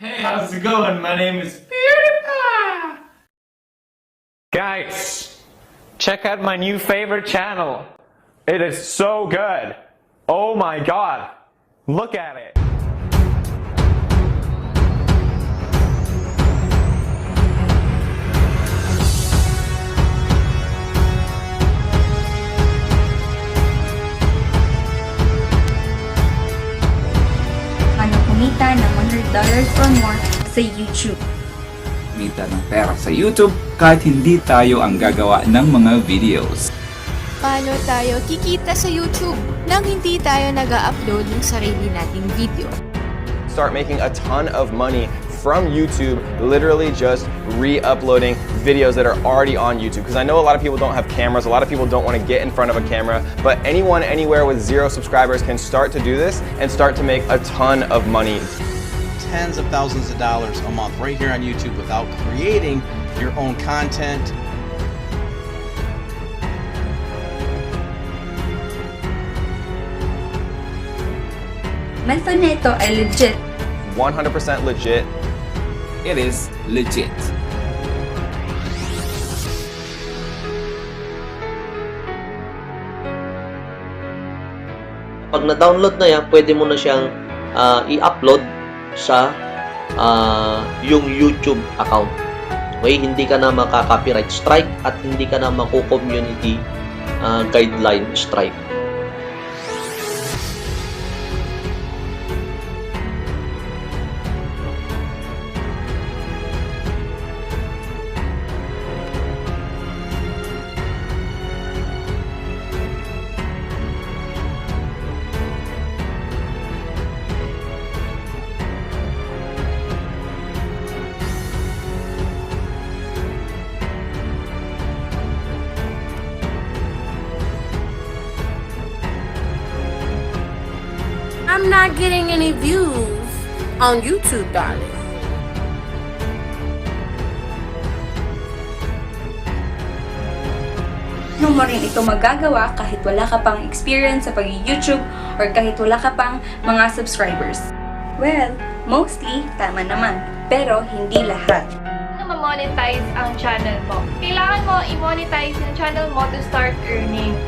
Hey, how's it going? My name is PewDiePie! Guys, check out my new favorite channel. It is so good. Oh my god. Look at it. Paano kumita ng $100 or more sa YouTube? Kumita ng pera sa YouTube kahit hindi tayo ang gagawa ng mga videos. Paano tayo kikita sa YouTube nang hindi tayo nag-upload ng sarili nating video? Start making a ton of money from YouTube, literally just re-uploading videos that are already on YouTube. Because I know a lot of people don't have cameras, a lot of people don't want to get in front of a camera, but anyone, anywhere with 0 subscribers can start to do this and start to make a ton of money. Tens of thousands of dollars a month right here on YouTube without creating your own content. Method na ito ay legit. 100% legit. It is legit. Pag na-download na yan, pwede mo na siyang i-upload sa yung YouTube account. Okay, hindi ka na maka-copyright strike at hindi ka na maku-community guideline strike. I'm not getting any views on YouTube, darling. Ano mo rin ito magagawa kahit wala ka pang experience sa pag-YouTube or kahit wala ka pang mga subscribers. Well, mostly, tama naman. Pero hindi lahat. Na ma-monetize ang channel mo. Kailangan mo i-monetize yung channel mo to start earning.